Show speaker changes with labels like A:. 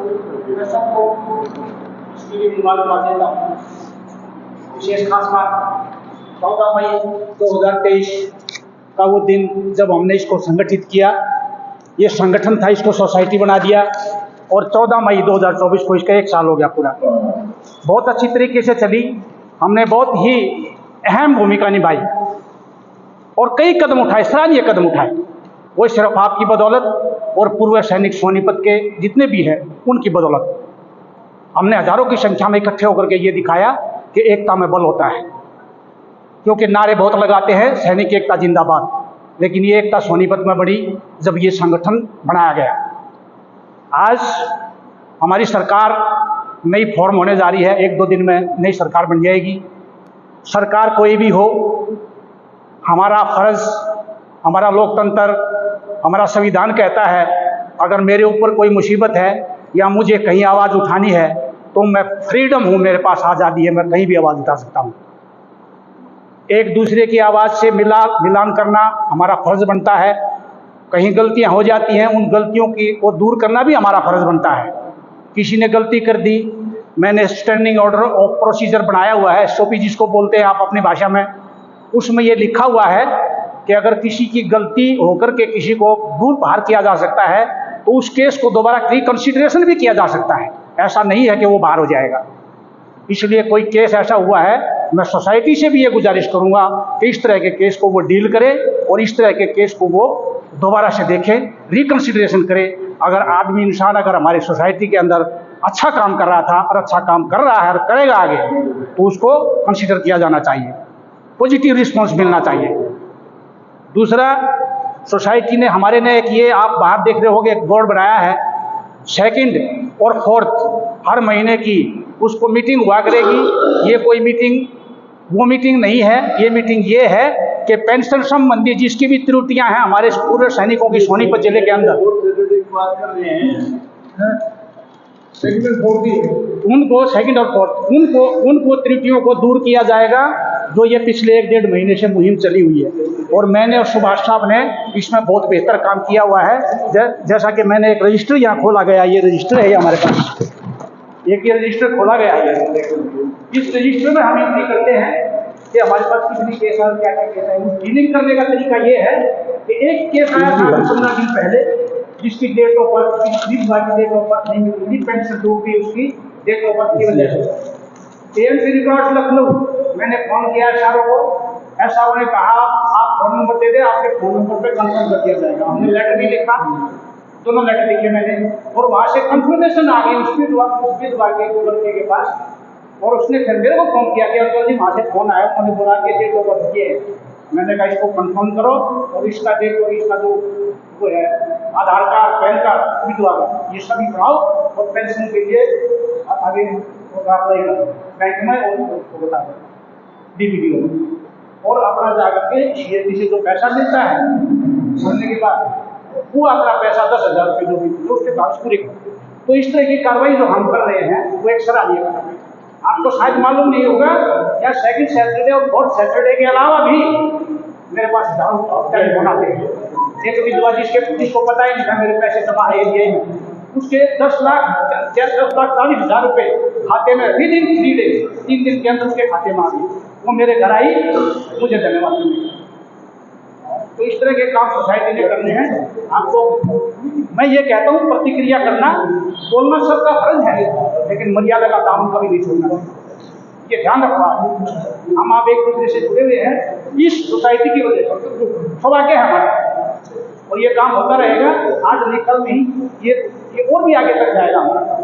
A: मैं सबको इसके लिए मुबारकबाद देता हूँ। विशेष खास बात 14 मई 2023 का वो दिन जब हमने इसको संगठित किया, ये संगठन था, इसको सोसाइटी बना दिया और 14 मई 2024 को इसका 1 साल हो गया पूरा। बहुत अच्छी तरीके से चली, हमने बहुत ही अहम भूमिका निभाई और कई कदम उठाए, सराहनीय कदम उठाए। वो सिर्फ आपकी बदौलत और पूर्व सैनिक सोनीपत के जितने भी हैं उनकी बदौलत हमने हजारों की संख्या में इकट्ठे होकर के ये दिखाया कि एकता में बल होता है। क्योंकि नारे बहुत लगाते हैं सैनिक एकता जिंदाबाद, लेकिन ये एकता सोनीपत में बढ़ी जब ये संगठन बनाया गया। आज हमारी सरकार नई फॉर्म होने जा रही है, 1-2 दिन में नई सरकार बन जाएगी। सरकार कोई भी हो, हमारा फर्ज, हमारा लोकतंत्र, हमारा संविधान कहता है अगर मेरे ऊपर कोई मुसीबत है या मुझे कहीं आवाज़ उठानी है तो मैं फ्रीडम हूँ, मेरे पास आज़ादी है, मैं कहीं भी आवाज़ उठा सकता हूँ। एक दूसरे की आवाज़ से मिलान करना हमारा फर्ज बनता है। कहीं गलतियाँ हो जाती हैं, उन गलतियों को दूर करना भी हमारा फर्ज बनता है। किसी ने गलती कर दी, मैंने स्टैंडिंग ऑर्डर ऑफ प्रोसीजर बनाया हुआ है, SOP जिसको बोलते हैं आप अपनी भाषा में। उसमें ये लिखा हुआ है कि अगर किसी की गलती होकर के किसी को दूर बाहर किया जा सकता है तो उस केस को दोबारा रिकंसिडरेशन भी किया जा सकता है। ऐसा नहीं है कि वो बाहर हो जाएगा। इसलिए कोई केस ऐसा हुआ है, मैं सोसाइटी से भी ये गुजारिश करूंगा कि इस तरह के केस को वो डील करे और इस तरह के केस को वो दोबारा से देखें, रिकंसिडरेशन करे। अगर आदमी इंसान अगर हमारी सोसाइटी के अंदर अच्छा काम कर रहा था और अच्छा काम कर रहा है और करेगा आगे, तो उसको कंसिडर किया जाना चाहिए, पॉजिटिव रिस्पॉन्स मिलना चाहिए। दूसरा, सोसाइटी ने हमारे ने एक ये आप बाहर देख रहे होंगे एक बोर्ड बनाया है, 2 और 4 हर महीने की उसको मीटिंग हुआ करेगी। ये कोई मीटिंग वो मीटिंग नहीं है, ये मीटिंग ये है कि पेंशन संबंधी जिसकी भी त्रुटियां हैं हमारे पूरे सैनिकों की सोनीपत जिले के अंदर, उनको 2 और 4 उनको त्रुटियों को दूर किया जाएगा, जो ये पिछले 1-1.5 महीने से मुहिम चली हुई है। और मैंने और सुभाष साहब ने इसमें बहुत बेहतर काम किया हुआ है। जैसा कि मैंने एक रजिस्टर यहाँ खोला गया, ये रजिस्टर है हमारे पास, एक ये रजिस्टर खोला गया है। इस रजिस्टर में हम एंट्री करते हैं कि हमारे पास कितनी केस है, क्या क्या केस है। डीलिंग करने का तरीका ये है कि एक केस आया था 15 दिन पहले, जिसकी date of birth date of birth नहीं मिली, पेंशन डूब गई उसकी डेट ऑफ बर्थ की वजह से। AMC रिकॉर्ड लखनऊ मैंने फोन किया सारों को, ऐसा उन्होंने कहा आप फोन नंबर दे दें, आपके फोन नंबर पे कंफर्म कर दिया जाएगा। हमने लेटर भी लिखा, दोनों लेटर लिखे मैंने, और वहाँ से कंफर्मेशन आ गई उसके लड़के के पास। और उसने फिर मेरे को फोन किया कि अंकल जी वहाँ से फोन आया, उन्होंने बोला कि डेट ऑफ बर्थ ये है। मैंने कहा इसको कंफर्म करो और इसका डेट और इसका जो वो है आधार कार्ड, पैन कार्ड, विधवा का, ये सभी बनाओ और पेंशन के लिए आगे बैंक में और बता दो DPDO में, और अपना जाकर के CSD से जो पैसा मिलता है भरने के बाद वो अपना पैसा 10,000 रुपये जो भी उसके कागज पूरे करो। तो इस तरह की कार्रवाई जो हम कर रहे हैं वो एक सराहनीय कार्रवाई। आपको शायद मालूम नहीं होगा, या 2nd सैटरडे और 4th सैटरडे के अलावा भी मेरे पास टेलीफोन आते हैं। एक विधवा जिसको पता ही नहीं था मेरे पैसे जमा है ये, उसके 10,40,000 रुपये खाते में विदिन 3 डेज 3 दिन के अंदर उसके खाते में आ गए। वो मेरे घर आई, मुझे धन्यवाद देंगे। तो इस तरह के काम सोसाइटी ने करने हैं। आपको मैं ये कहता हूँ प्रतिक्रिया करना, बोलना सबका फर्ज है, लेकिन मर्यादा का दामन कभी नहीं छोड़ना, ये ध्यान रखना। हम आप एक दूसरे से जुड़े हुए हैं इस सोसाइटी की वजह से, सौभाग्य है हमारा, और ये काम होता रहेगा। आज नहीं कल नहीं, ये और भी आगे तक जाएगा हमारा।